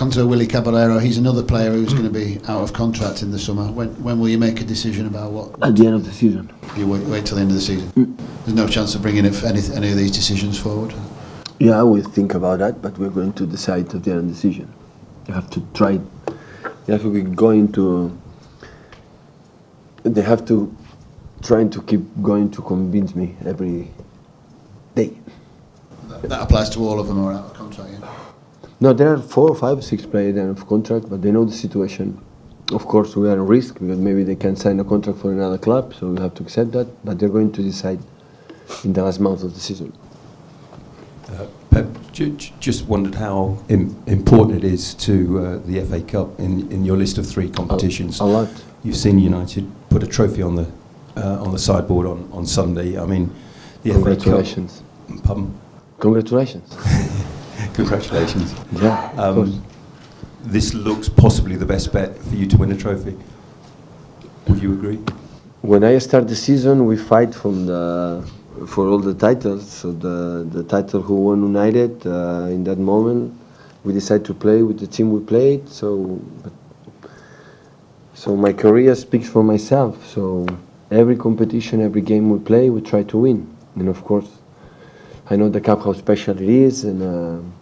back onto Willy Caballero. He's another player who's going to be out of contract in the summer. When will you make a decision about what? At the end of the season. You wait till the end of the season. There's no chance of bringing any of these decisions forward. Yeah, I will think about that, but we're going to decide at the end of the season. You have to try. You have to be going to. They have to trying to keep going to convince me every day. That applies to all of them who are out of contract. Yeah? No, there are 4, 5, 6 players that are out of contract, but they know the situation. Of course, we are at risk because maybe they can sign a contract for another club, so we have to accept that. But they're going to decide in the last month of the season. Pep, just wondered how important it is to the FA Cup in your list of 3 competitions. A lot. You've seen United put a trophy on the sideboard on Sunday. I mean, the Congratulations. FA Cup. Pardon? Congratulations. Congratulations. Yeah, of course. This looks possibly the best bet for you to win a trophy. Would you agree? When I start the season, we fight for all the titles. So the title who won United in that moment, we decided to play with the team we played. So my career speaks for myself. So every competition, every game we play, we try to win. And of course, I know the cup how special it is and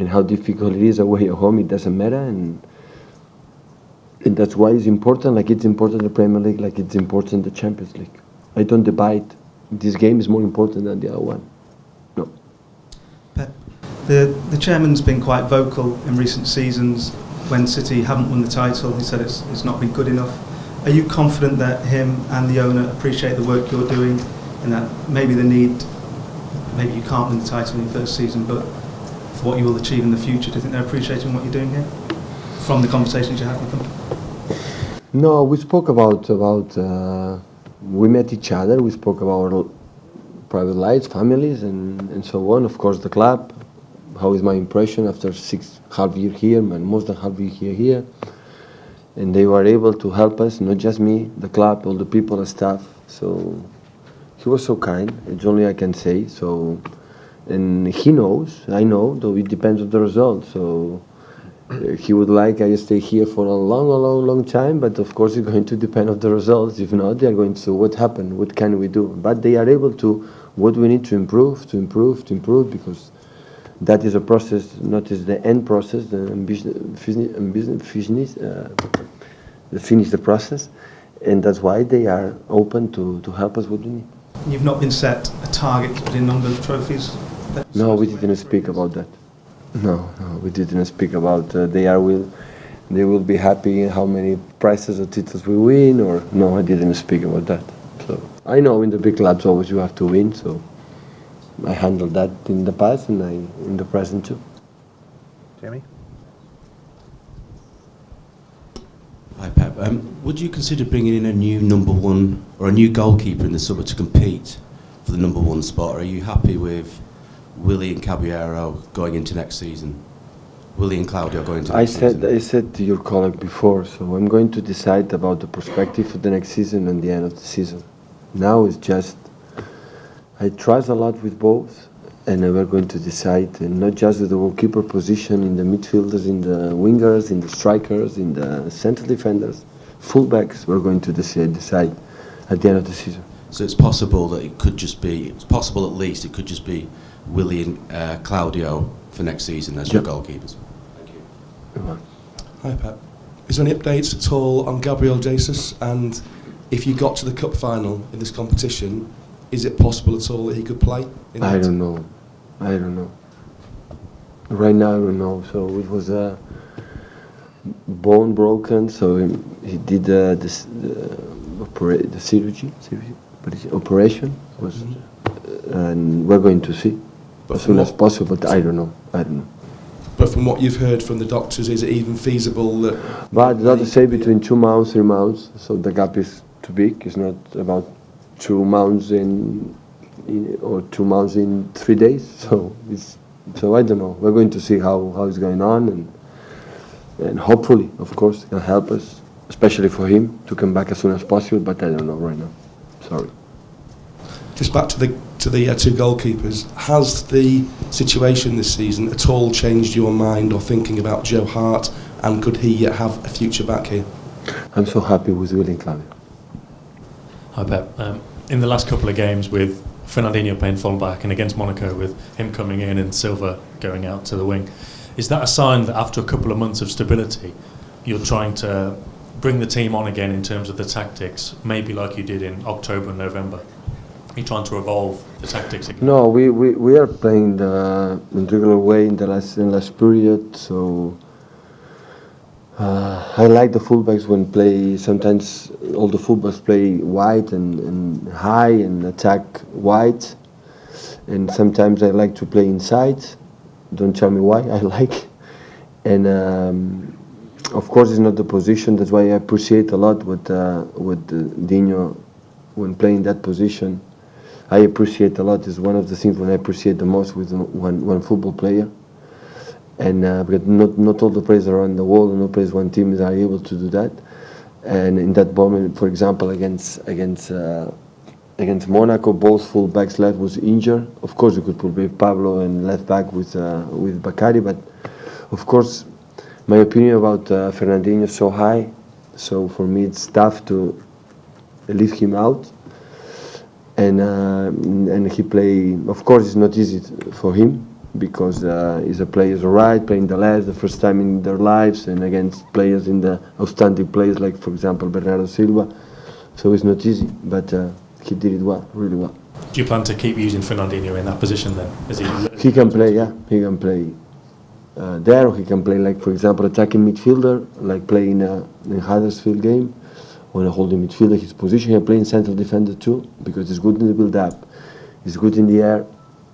how difficult it is away at home. It doesn't matter, and that's why it's important. Like it's important the Premier League, like it's important the Champions League. I don't divide. This game is more important than the other one. No. Pep, the chairman's been quite vocal in recent seasons when City haven't won the title. He said it's not been good enough. Are you confident that him and the owner appreciate the work you're doing, and that maybe you can't win the title in your first season, but for what you will achieve in the future? Do you think they're appreciating what you're doing here from the conversations you have with them? No, we spoke about we met each other. We spoke about our private lives, families, and so on. Of course, the club. How is my impression after 6.5 years here, and most than half year here? And they were able to help us, not just me, the club, all the people, the staff. So he was so kind. It's only I can say. So, and he knows. I know. Though it depends on the result. So he would like I stay here for a long time. But of course, it's going to depend on the results. If not, they are going to. What happened? What can we do? But they are able to. What we need to improve, because that is a process, not is the end process. The finish the process, and that's why they are open to help us what we need. You've not been set a target for the number of trophies? No, we didn't speak about that. No, we didn't speak about. They will be happy how many prizes or titles we win, or no, I didn't speak about that. So I know in the big clubs always you have to win. So I handled that in the past and in the present too. Jamie? Hi Pep. Would you consider bringing in a new number 1 or a new goalkeeper in the summer to compete for the number 1 spot? Or are you happy with Willy and Caballero going into next season? Willy and Claudio going into next season? I said to your colleague before, so I'm going to decide about the perspective for the next season and the end of the season. Now it's just, I trust a lot with both, and we're going to decide, and not just with the goalkeeper position, in the midfielders, in the wingers, in the strikers, in the central defenders, fullbacks. We're going to decide at the end of the season. So it's possible that it could just be, it's possible at least it could just be Willy and Claudio for next season as your goalkeepers. Thank you. Hi Pep. Is there any updates at all on Gabriel Jesus, and if you got to the cup final in this competition, is it possible at all that he could play? I don't know. Right now I don't know. So it was a bone broken, so he did the surgery operation was, and we're going to see as soon as possible. But I don't know. But from what you've heard from the doctors, is it even feasible that? But the doctors say between 2 months, 3 months. So the gap is too big. It's not about 2 months or 2 months in 3 days. So I don't know. We're going to see how it's going on, and hopefully, of course, it can help us, especially for him to come back as soon as possible. But I don't know right now. Sorry. Just back to the two goalkeepers. Has the situation this season at all changed your mind or thinking about Joe Hart, and could he yet have a future back here? I'm so happy with Willie and Claudio. Hi Pep. In the last couple of games with Fernandinho playing full-back and against Monaco with him coming in and Silva going out to the wing, is that a sign that after a couple of months of stability you're trying to bring the team on again in terms of the tactics, maybe like you did in October and November? Are you trying to evolve the tactics again? No, we are playing in regular way in the last period. So I like the fullbacks when play. Sometimes all the fullbacks play wide and high and attack wide, and sometimes I like to play inside. Don't tell me why. I like, and of course it's not the position. That's why I appreciate a lot with Dino when playing that position. I appreciate a lot. Is one of the things when I appreciate the most with one football player. And because not all the players around the world, no players, one team are able to do that. And in that moment, for example, against Monaco, both full backs left was injured. Of course, you could put Pablo and left back with Bakary, but of course, my opinion about Fernandinho is so high. So for me, it's tough to leave him out. And he play. Of course, it's not easy for him, because he's a player's right, playing the left, the first time in their lives, and against players in the outstanding players like, for example, Bernardo Silva. So it's not easy, but he did it well, really well. Do you plan to keep using Fernandinho in that position then? He can play, yeah. He can play there, or he can play, like, for example, attacking midfielder, like playing in Huddersfield game, or a holding midfielder. His position, he can play in central defender too, because he's good in the build-up, he's good in the air.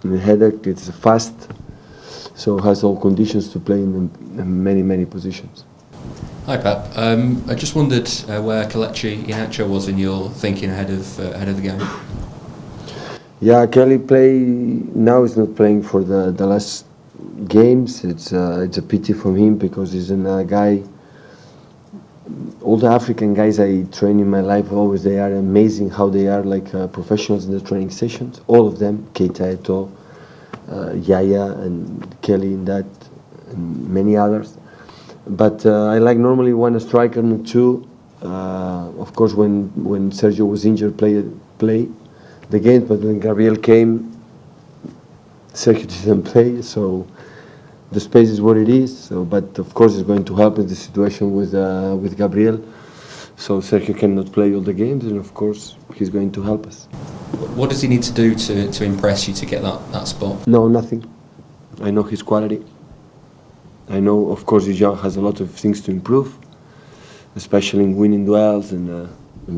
The headache, it's fast, so has all conditions to play in many positions. Hi Pep, I just wondered where Kelechi Iheanacho was in your thinking ahead of the game. Yeah, Kelly now is not playing for the last games. It's a pity for him, because he's a guy. All the African guys I train in my life, always they are amazing how they are like professionals in the training sessions. All of them, Keita Eto'o, Yaya and Kelly in that, and many others. But I like normally one striker and two. Of course, when Sergio was injured, play the game. But when Gabriel came, Sergio didn't play. So the space is what it is. So, but of course, it's going to help in the situation with Gabriel. So Sergio cannot play all the games, and of course, he's going to help us. What does he need to do to impress you to get that spot? No, nothing. I know his quality. I know, of course, he has a lot of things to improve, especially in winning duels and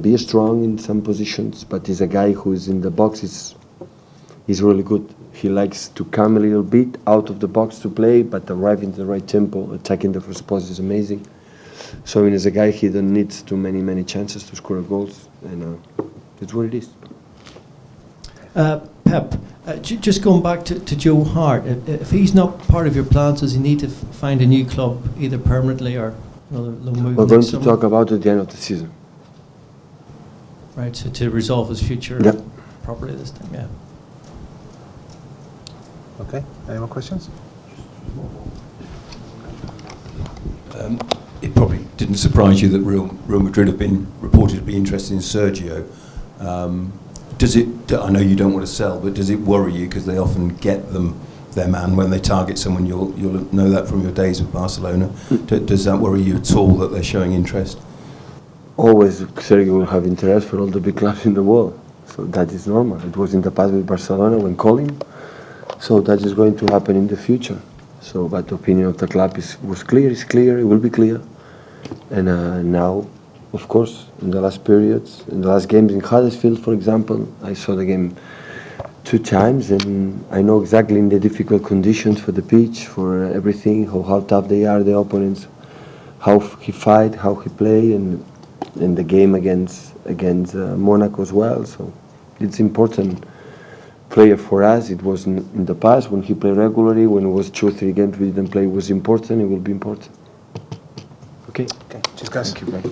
be strong in some positions. But he's a guy who is in the box. He's really good. He likes to come a little bit out of the box to play, but arriving at the right tempo, attacking the first post is amazing. So as a guy, he don't need too many chances to score goals, and that's what it is. Pep, just going back to Joe Hart, if he's not part of your plans, does he need to find a new club, either permanently or another move? We're going to talk about it at the end of the season. Right, so to resolve his future properly this time, yeah. Okay, any more questions? It probably didn't surprise you that Real Madrid have been reported to be interested in Sergio. Does it? I know you don't want to sell, but does it worry you, because they often get their man when they target someone? You'll know that from your days with Barcelona. Does that worry you at all that they're showing interest? Always, Sergio will have interest for all the big clubs in the world, so that is normal. It was in the past with Barcelona when calling, so that is going to happen in the future. So, but the opinion of the club was clear. It's clear. It will be clear, and now. Of course, in the last periods, in the last games in Huddersfield, for example, I saw the game 2 times, and I know exactly in the difficult conditions for the pitch, for everything, how tough they are, the opponents, how he fight, how he play, and the game against Monaco as well. So it's important player for us. It was in the past when he played regularly. When it was 2 or 3 games we didn't play, it was important. It will be important. Okay. Okay. Cheers, guys. Thank you, brother.